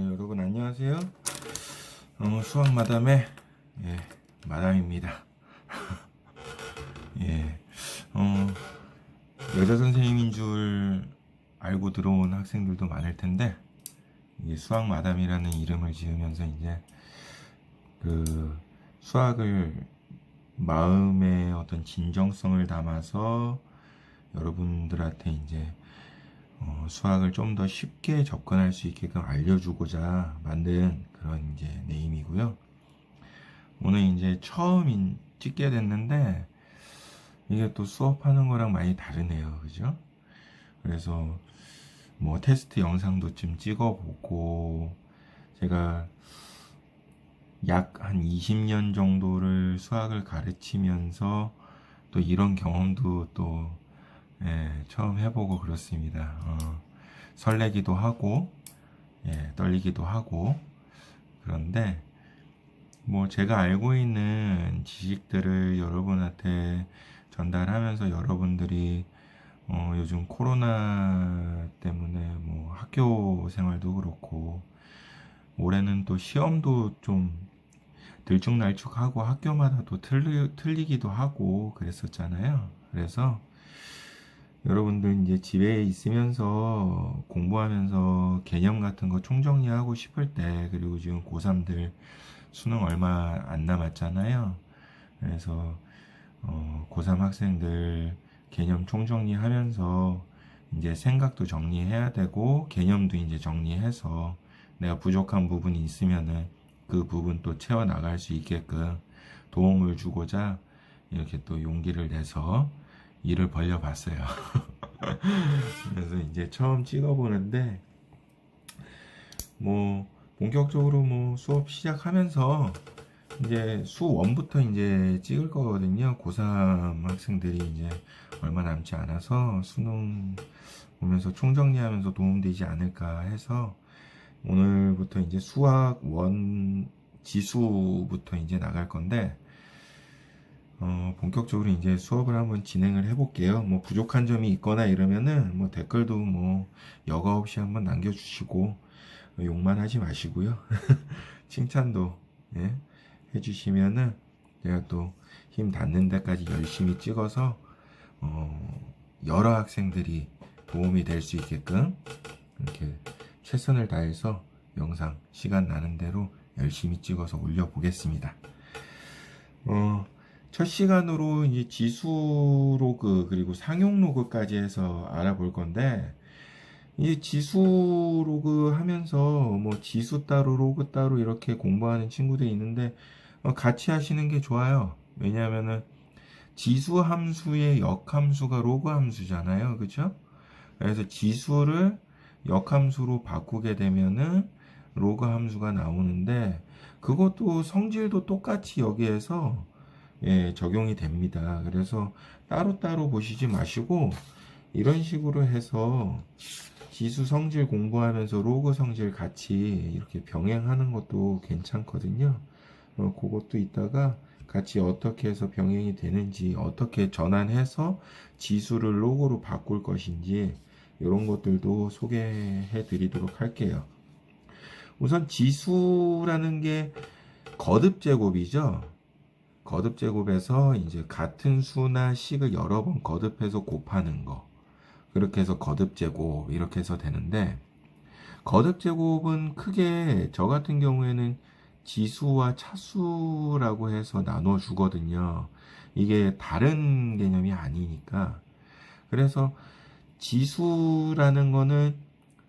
여러분 안녕하세요. 수학 마담의 마담입니다. 여자 선생님인 줄 알고 들어온 학생들도 많을 텐데, 이게 수학 마담이라는 이름을 지으면서 이제 그 수학을 마음의 어떤 진정성을 담아서 여러분들한테 이제 수학을 좀 더 쉽게 접근할 수 있게끔 알려주고자 만든 그런 이제 네임이고요. 오늘 이제 처음 찍게 됐는데 이게 또 수업하는 거랑 많이 다르네요, 그죠? 그래서 뭐 테스트 영상도 좀 찍어보고, 제가 약 한 20년 정도를 수학을 가르치면서 또 이런 경험도 또 처음 해보고 그렇습니다. 설레기도 하고, 떨리기도 하고, 그런데, 뭐, 제가 알고 있는 지식들을 여러분한테 전달하면서 여러분들이, 요즘 코로나 때문에 뭐 학교 생활도 그렇고, 올해는 또 시험도 좀 들쭉날쭉하고 학교마다 또 틀리기도 하고 그랬었잖아요. 그래서, 여러분들 이제 집에 있으면서 공부하면서 개념 같은 거 총정리하고 싶을 때, 그리고 지금 고3들 수능 얼마 안 남았잖아요. 그래서 고3 학생들 개념 총정리하면서 이제 생각도 정리해야 되고 개념도 이제 정리해서 내가 부족한 부분이 있으면은 그 부분 또 채워 나갈 수 있게끔 도움을 주고자 이렇게 또 용기를 내서 일을 벌려봤어요. 그래서 이제 처음 찍어보는데, 뭐 본격적으로 뭐 수업 시작하면서 이제 수 1부터 이제 찍을 거거든요. 고3 학생들이 이제 얼마 남지 않아서 수능 보면서 총정리하면서 도움되지 않을까 해서 오늘부터 이제 수학 1 지수부터 이제 나갈 건데, 본격적으로 이제 수업을 한번 진행을 해볼게요. 뭐 부족한 점이 있거나 이러면은 뭐 댓글도 뭐 여과 없이 한번 남겨주시고, 욕만 하지 마시고요. 칭찬도 해주시면은 제가 또 힘 닿는 데까지 열심히 찍어서 여러 학생들이 도움이 될 수 있게끔 이렇게 최선을 다해서 영상 시간 나는 대로 열심히 찍어서 올려보겠습니다. 첫 시간으로 이제 지수 로그 그리고 상용 로그까지 해서 알아볼 건데, 이 지수 로그 하면서 뭐 지수 따로 로그 따로 이렇게 공부하는 친구들이 있는데 같이 하시는 게 좋아요. 왜냐하면은 지수 함수의 역함수가 로그 함수잖아요, 그죠? 그래서 지수를 역함수로 바꾸게 되면은 로그 함수가 나오는데, 그것도 성질도 똑같이 여기에서 적용이 됩니다. 그래서 따로따로 보시지 마시고 이런 식으로 해서 지수 성질 공부하면서 로그 성질 같이 이렇게 병행하는 것도 괜찮거든요. 그것도 이따가 같이 어떻게 해서 병행이 되는지, 어떻게 전환해서 지수를 로그로 바꿀 것인지 이런 것들도 소개해 드리도록 할게요. 우선 지수라는 게 거듭제곱이죠. 거듭제곱에서 이제 같은 수나 식을 여러 번 거듭해서 곱하는 거, 그렇게 해서 거듭제곱 이렇게 해서 되는데, 거듭제곱은 크게 저 같은 경우에는 지수와 차수라고 해서 나눠 주거든요. 이게 다른 개념이 아니니까. 그래서 지수라는 거는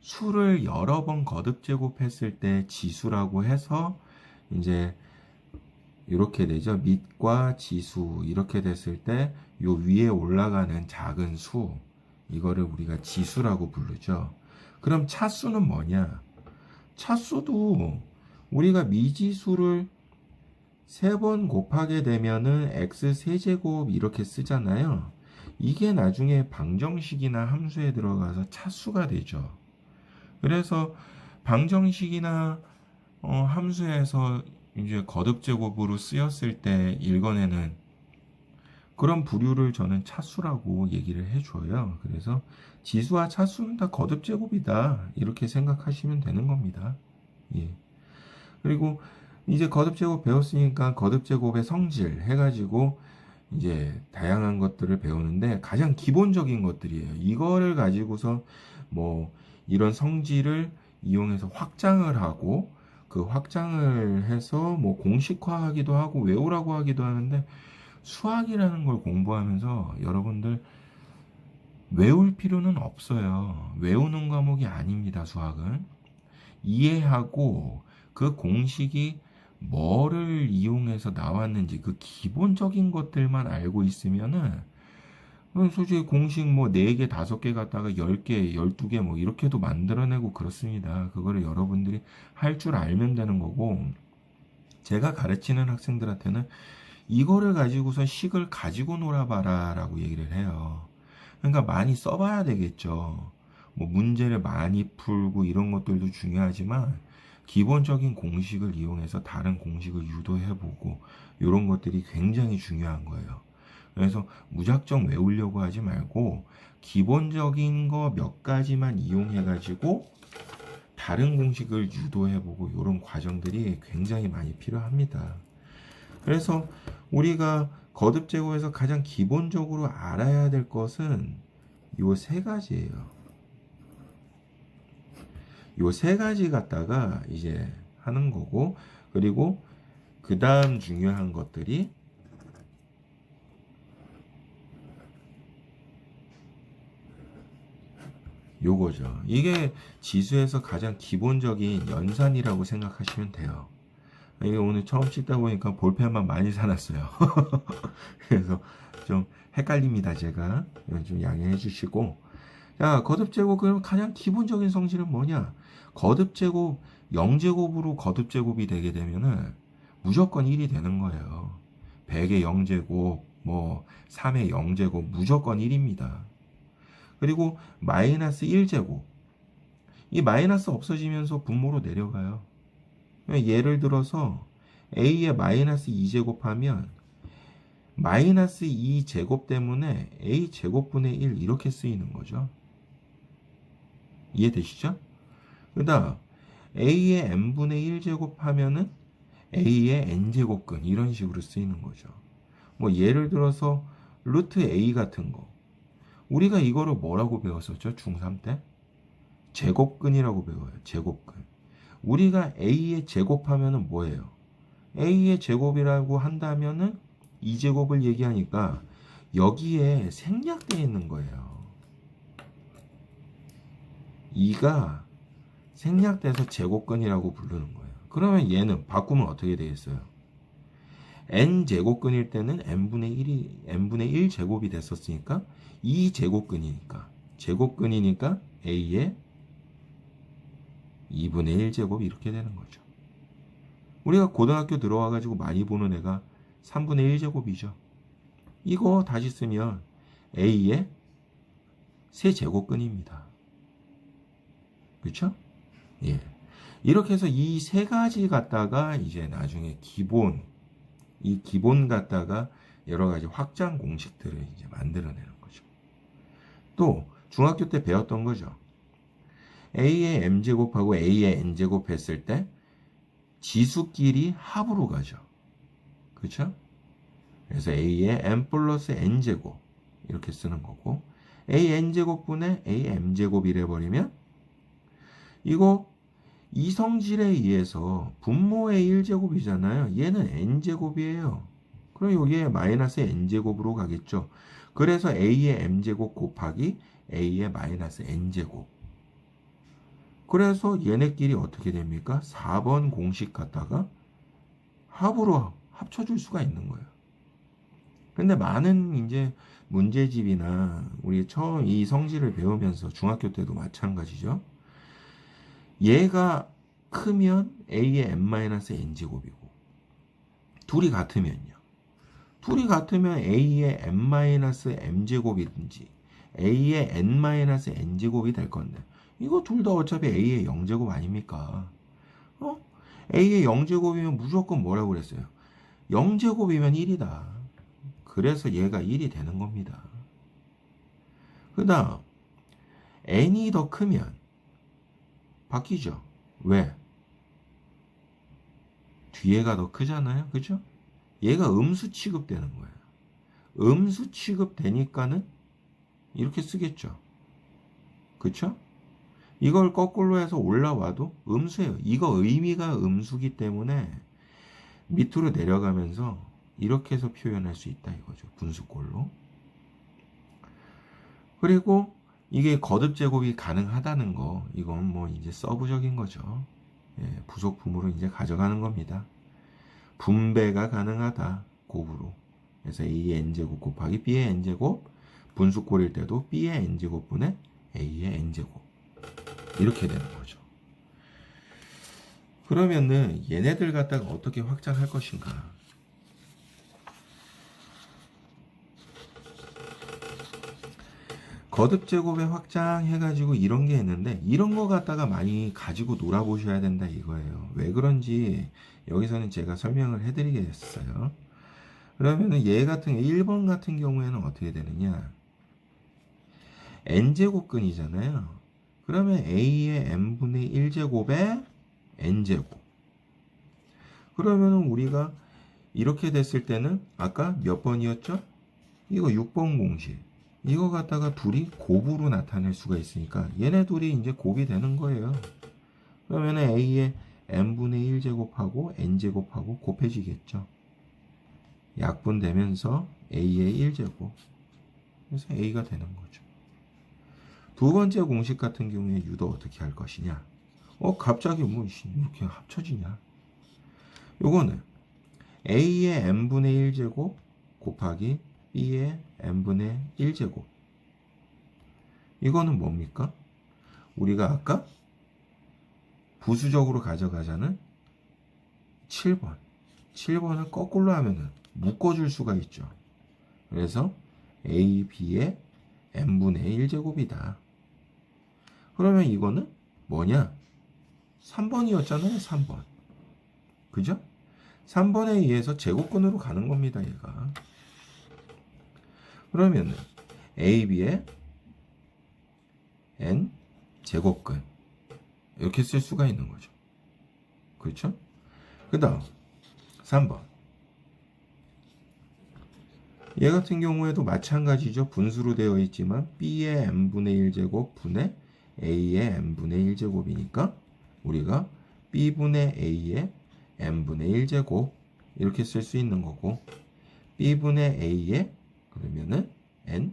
수를 여러 번 거듭제곱했을 때 지수라고 해서 이제 이렇게 되죠. 밑과 지수 이렇게 됐을 때 요 위에 올라가는 작은 수, 이거를 우리가 지수라고 부르죠. 그럼 차수는 뭐냐? 차수도 우리가 미지수를 3번 곱하게 되면은 x 세제곱 이렇게 쓰잖아요. 이게 나중에 방정식이나 함수에 들어가서 차수가 되죠. 그래서 방정식이나 함수에서 이제 거듭제곱으로 쓰였을 때 읽어내는 그런 부류를 저는 차수라고 얘기를 해줘요. 그래서 지수와 차수는 다 거듭제곱이다, 이렇게 생각하시면 되는 겁니다. 예. 그리고 이제 거듭제곱 배웠으니까 거듭제곱의 성질 해가지고 이제 다양한 것들을 배우는데 가장 기본적인 것들이에요. 이거를 가지고서 뭐 이런 성질을 이용해서 확장을 하고 그 확장을 해서 뭐 공식화하기도 하고 외우라고 하기도 하는데 수학이라는 걸 공부하면서 여러분들 외울 필요는 없어요. 외우는 과목이 아닙니다, 수학은. 이해하고 그 공식이 뭐를 이용해서 나왔는지 그 기본적인 것들만 알고 있으면은 솔직히 공식 뭐 4개, 5개 갖다가 10개, 12개 뭐 이렇게도 만들어내고 그렇습니다. 그거를 여러분들이 할 줄 알면 되는 거고 제가 가르치는 학생들한테는 이거를 가지고서 식을 가지고 놀아봐라 라고 얘기를 해요. 그러니까 많이 써봐야 되겠죠. 뭐 문제를 많이 풀고 이런 것들도 중요하지만 기본적인 공식을 이용해서 다른 공식을 유도해보고 이런 것들이 굉장히 중요한 거예요. 그래서 무작정 외우려고 하지 말고 기본적인 거 몇 가지만 이용해가지고 다른 공식을 유도해보고 이런 과정들이 굉장히 많이 필요합니다. 그래서 우리가 거듭제곱에서 가장 기본적으로 알아야 될 것은 요 세 가지예요. 요 세 가지 갖다가 이제 하는 거고, 그리고 그 다음 중요한 것들이 요거죠. 이게 지수에서 가장 기본적인 연산이라고 생각하시면 돼요. 이게 오늘 처음 찍다 보니까 볼펜만 많이 사놨어요. 그래서 좀 헷갈립니다, 제가. 좀 양해해 주시고. 자, 거듭제곱, 그럼 가장 기본적인 성질은 뭐냐? 거듭제곱, 0제곱으로 거듭제곱이 되게 되면은 무조건 1이 되는 거예요. 100의 0제곱, 뭐, 3의 0제곱, 무조건 1입니다. 그리고 마이너스 1제곱. 이 마이너스 없어지면서 분모로 내려가요. 예를 들어서 a의 마이너스 2제곱 하면 마이너스 2제곱 때문에 a제곱분의 1 이렇게 쓰이는 거죠. 이해되시죠? 그 다음 a의 n분의 1제곱 하면은 a의 n제곱근 이런 식으로 쓰이는 거죠. 뭐 예를 들어서 루트 a 같은 거 우리가 이거를 뭐라고 배웠었죠? 중3 때? 제곱근이라고 배워요. 제곱근. 우리가 a의 제곱하면은 뭐예요? a의 제곱이라고 한다면은 2제곱을 얘기하니까 여기에 생략되어 있는 거예요. 2가 생략돼서 제곱근이라고 부르는 거예요. 그러면 얘는 바꾸면 어떻게 되겠어요? n제곱근일 때는 n분의 1 제곱이 됐었으니까 2제곱근이니까 제곱근이니까 a의 2분의 1제곱 이렇게 되는 거죠. 우리가 고등학교 들어와가지고 많이 보는 애가 3분의 1제곱이죠. 이거 다시 쓰면 a의 세제곱근입니다. 그렇죠? 예. 이렇게 해서 이 세 가지 갖다가 이제 나중에 이 기본 갖다가 여러 가지 확장 공식들을 이제 만들어내는 거죠. 또 중학교 때 배웠던 거죠. a의 m제곱하고 a의 n제곱 했을 때 지수끼리 합으로 가죠. 그렇죠? 그래서 a의 m 플러스 n제곱 이렇게 쓰는 거고 a n제곱분의 a m제곱 이래 버리면 이거 이성질에 의해서 분모의 1제곱이잖아요. 얘는 n제곱이에요. 그럼 여기에 마이너스 n제곱으로 가겠죠. 그래서 a의 m제곱 곱하기 a의 마이너스 n제곱. 그래서 얘네끼리 어떻게 됩니까? 4번 공식 갖다가 합으로 합쳐줄 수가 있는 거예요. 근데 많은 이제 문제집이나 우리 처음 이 성질을 배우면서 중학교 때도 마찬가지죠. 얘가 크면 a의 n-n제곱이고 둘이 같으면요. 둘이 같으면 a의 n-m제곱이든지 a의 n-n제곱이 될 건데 이거 둘 다 어차피 a의 0제곱 아닙니까? a의 0제곱이면 무조건 뭐라고 그랬어요? 0제곱이면 1이다. 그래서 얘가 1이 되는 겁니다. 그 다음 n이 더 크면 바뀌죠. 왜? 뒤에가 더 크잖아요. 그죠? 얘가 음수 취급되는 거예요. 음수 취급되니까는 이렇게 쓰겠죠. 그쵸? 이걸 거꾸로 해서 올라와도 음수예요. 이거 의미가 음수기 때문에 밑으로 내려가면서 이렇게 해서 표현할 수 있다 이거죠. 분수꼴로. 그리고 이게 거듭 제곱이 가능하다는 거, 이건 뭐 이제 서브적인 거죠. 예, 부속품으로 이제 가져가는 겁니다. 분배가 가능하다. 곱으로. 그래서 A의 n제곱 곱하기 B의 n제곱, 분수꼴일 때도 B의 n제곱분의 A의 n제곱. 이렇게 되는 거죠. 그러면은 얘네들 갖다가 어떻게 확장할 것인가? 거듭 제곱에 확장해가지고 이런 게 있는데, 이런 거 갖다가 많이 가지고 놀아보셔야 된다 이거예요. 왜 그런지 여기서는 제가 설명을 해드리겠어요. 그러면은 얘 같은 1번 같은 경우에는 어떻게 되느냐? n제곱근이잖아요. 그러면 a의 n분의 1제곱에 n제곱. 그러면은 우리가 이렇게 됐을 때는 아까 몇 번이었죠? 이거 6번 공식. 이거 갖다가 둘이 곱으로 나타낼 수가 있으니까 얘네 둘이 이제 곱이 되는 거예요. 그러면은 a의 n분의 1제곱하고 n제곱하고 곱해지겠죠. 약분되면서 a의 1제곱. 그래서 a가 되는 거죠. 두 번째 공식 같은 경우에 유도 어떻게 할 것이냐? 갑자기 뭐 이렇게 합쳐지냐? 요거는 a의 n분의 1제곱 곱하기 b의 n분의 1제곱. 이거는 뭡니까? 우리가 아까 부수적으로 가져가자는 7번. 7번을 거꾸로 하면은 묶어줄 수가 있죠. 그래서 a, b의 n분의 1제곱이다. 그러면 이거는 뭐냐? 3번이었잖아요. 3번. 그죠? 3번에 의해서 제곱근으로 가는 겁니다. 얘가. 그러면은 a, b의 n 제곱근 이렇게 쓸 수가 있는 거죠. 그렇죠? 그 다음 3번. 얘 같은 경우에도 마찬가지죠. 분수로 되어 있지만 b의 n분의 1제곱 분의 a의 n분의 1제곱이니까 우리가 b분의 a의 n분의 1제곱 이렇게 쓸 수 있는 거고, b분의 a의 그러면은 n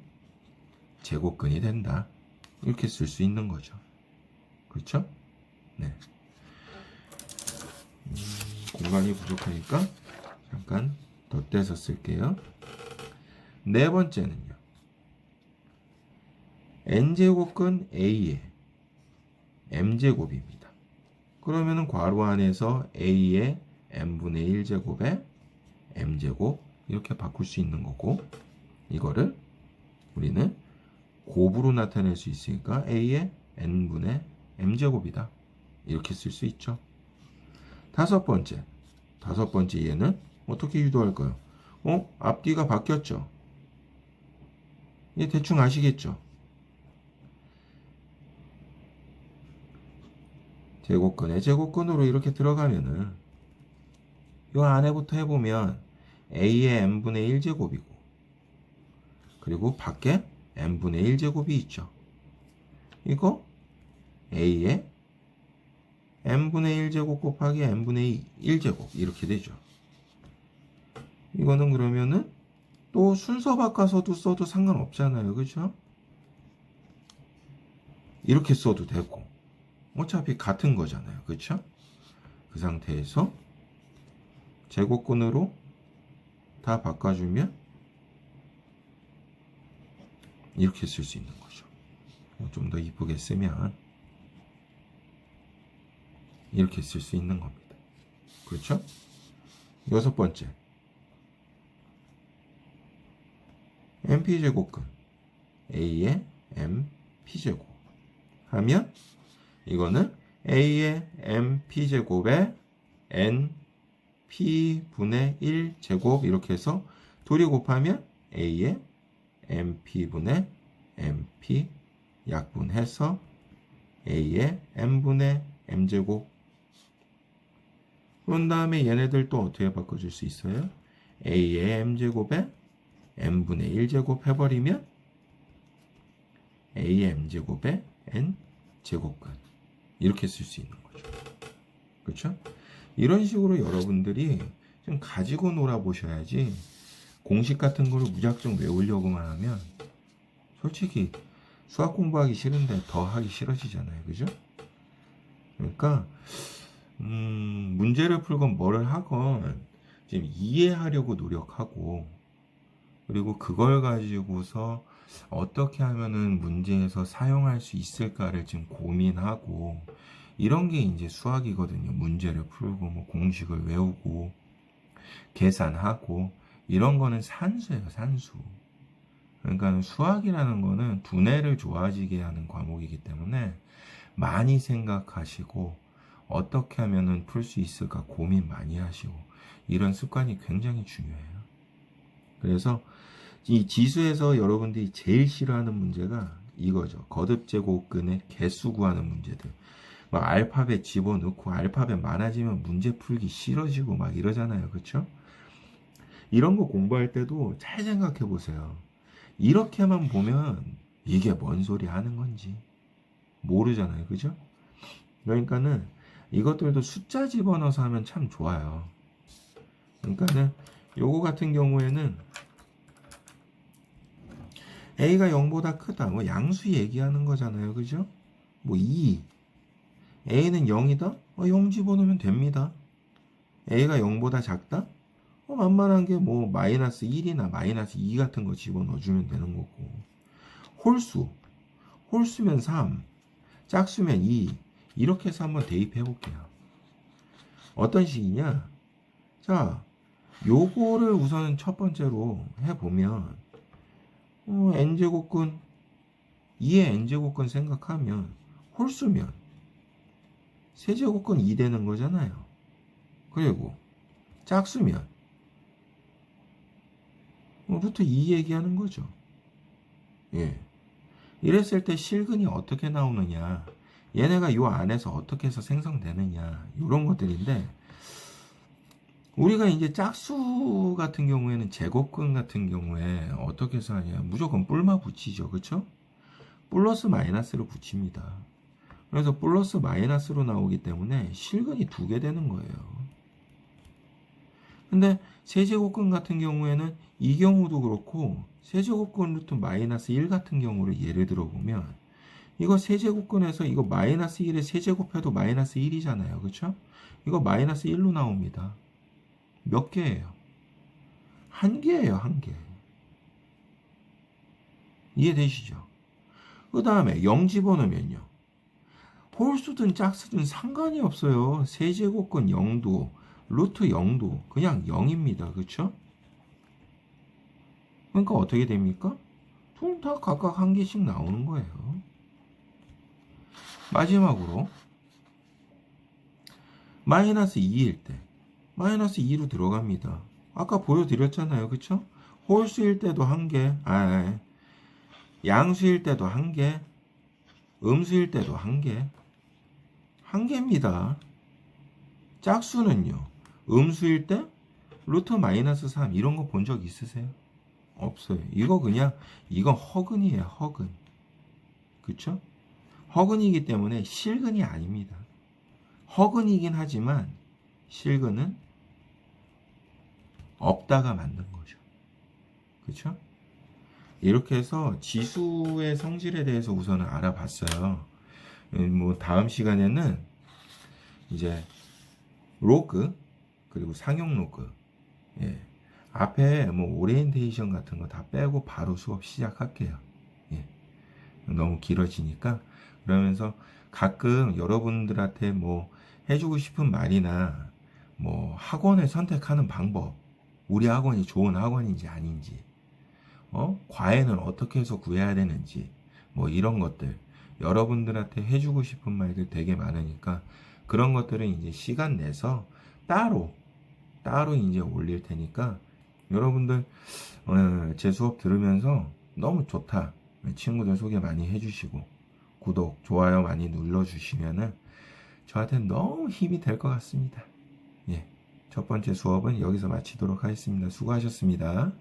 제곱근이 된다. 이렇게 쓸 수 있는 거죠. 그렇죠? 네. 공간이 부족하니까 잠깐 덧대서 쓸게요. 네 번째는요. n제곱근 a의 m제곱입니다. 그러면은 괄호 안에서 a의 n분의 1제곱에 m제곱 이렇게 바꿀 수 있는 거고, 이거를 우리는 곱으로 나타낼 수 있으니까 a의 n분의 m제곱이다. 이렇게 쓸 수 있죠. 다섯 번째 얘는 어떻게 유도할까요? 앞뒤가 바뀌었죠. 얘 대충 아시겠죠? 제곱근에 제곱근으로 이렇게 들어가면은 이 안에부터 해보면 a의 n분의 1제곱이고, 그리고 밖에 n분의 1제곱이 있죠. 이거 a의 n분의 1제곱 곱하기 n분의 1제곱 이렇게 되죠. 이거는 그러면은 또 순서 바꿔서도 써도 상관없잖아요. 그죠? 이렇게 써도 되고 어차피 같은 거잖아요. 그쵸? 그 상태에서 제곱근으로 다 바꿔주면 이렇게 쓸 수 있는 거죠. 좀 더 이쁘게 쓰면 이렇게 쓸 수 있는 겁니다. 그렇죠? 여섯 번째, np제곱근 a의 np제곱 하면 이거는 a의 np제곱에 np분의 1제곱 이렇게 해서 둘이 곱하면 a의 np분의 np 약분해서 a의 n분의 m제곱 그런 다음에 얘네들 또 어떻게 바꿔줄 수 있어요? a의 m제곱에 n분의 1제곱 해버리면 a의 m제곱에 n제곱근 이렇게 쓸 수 있는 거죠. 그렇죠? 이런 식으로 여러분들이 좀 가지고 놀아보셔야지 공식 같은 거를 무작정 외우려고만 하면 솔직히 수학 공부하기 싫은데 더 하기 싫어지잖아요. 그죠? 그러니까 문제를 풀건 뭐를 하건 지금 이해하려고 노력하고 그리고 그걸 가지고서 어떻게 하면은 문제에서 사용할 수 있을까를 지금 고민하고 이런 게 이제 수학이거든요. 문제를 풀고 뭐 공식을 외우고 계산하고 이런 거는 산수예요, 산수. 그러니까 수학이라는 거는 두뇌를 좋아지게 하는 과목이기 때문에 많이 생각하시고 어떻게 하면은 풀 수 있을까 고민 많이 하시고 이런 습관이 굉장히 중요해요. 그래서 이 지수에서 여러분들이 제일 싫어하는 문제가 이거죠. 거듭제곱근의 개수 구하는 문제들. 막 알파벳 집어넣고 알파벳 많아지면 문제 풀기 싫어지고 막 이러잖아요. 그렇죠? 이런 거 공부할 때도 잘 생각해 보세요. 이렇게만 보면 이게 뭔 소리 하는 건지 모르잖아요. 그죠? 그러니까는 이것들도 숫자 집어넣어서 하면 참 좋아요. 그러니까는 요거 같은 경우에는 a가 0보다 크다. 뭐 양수 얘기하는 거잖아요. 그죠? 뭐 2. a는 0이다? 0 집어넣으면 됩니다. a가 0보다 작다? 만만한 게 뭐 마이너스 1이나 마이너스 2 같은 거 집어넣어주면 되는 거고. 홀수면 3, 짝수면 2 이렇게 해서 한번 대입해 볼게요. 어떤 식이냐? 자, 요거를 우선 첫 번째로 해보면 n제곱근 2의 n제곱근 생각하면 홀수면 세제곱근 2 되는 거잖아요. 그리고 짝수면 루트 2 얘기하는 거죠. 예. 이랬을 때 실근이 어떻게 나오느냐, 얘네가 요 안에서 어떻게 해서 생성되느냐, 이런 것들인데, 우리가 이제 짝수 같은 경우에는 제곱근 같은 경우에 어떻게 해서 하냐, 무조건 뿔마 붙이죠. 그쵸? 플러스 마이너스를 붙입니다. 그래서 플러스 마이너스로 나오기 때문에 실근이 2개 되는 거예요. 근데 세제곱근 같은 경우에는 이 경우도 그렇고 세제곱근 루트 마이너스 1 같은 경우를 예를 들어 보면 이거 세제곱근에서 이거 마이너스 1에 세제곱해도 마이너스 1이잖아요. 그쵸? 이거 마이너스 1로 나옵니다. 몇 개예요? 한 개예요. 한 개. 이해되시죠? 그 다음에 0 집어넣으면요. 홀수든 짝수든 상관이 없어요. 세제곱근 0도 루트 0도 그냥 0입니다. 그쵸? 그러니까 어떻게 됩니까? 둘 다 각각 한 개씩 나오는 거예요. 마지막으로 마이너스 2일 때 마이너스 2로 들어갑니다. 아까 보여드렸잖아요. 그쵸? 홀수일 때도 한 개, 양수일 때도 한 개, 음수일 때도 한 개, 한 개입니다. 짝수는요. 음수일 때 루트 마이너스 3 이런 거 본 적 있으세요? 없어요. 이거 그냥 이건 허근이에요. 허근. 그쵸? 허근이기 때문에 실근이 아닙니다. 허근이긴 하지만 실근은 없다가 맞는 거죠. 그쵸? 이렇게 해서 지수의 성질에 대해서 우선은 알아봤어요. 뭐 다음 시간에는 이제 로그 그리고 상용 로그, 예. 앞에 뭐 오리엔테이션 같은 거 다 빼고 바로 수업 시작할게요. 예. 너무 길어지니까. 그러면서 가끔 여러분들한테 뭐 해주고 싶은 말이나 뭐 학원을 선택하는 방법, 우리 학원이 좋은 학원인지 아닌지, 과외는 어떻게 해서 구해야 되는지, 뭐 이런 것들 여러분들한테 해주고 싶은 말들 되게 많으니까 그런 것들은 이제 시간 내서 따로 이제 올릴 테니까 여러분들 제 수업 들으면서 너무 좋다, 친구들 소개 많이 해주시고 구독, 좋아요 많이 눌러주시면은 저한테 너무 힘이 될 것 같습니다. 첫 번째 수업은 여기서 마치도록 하겠습니다. 수고하셨습니다.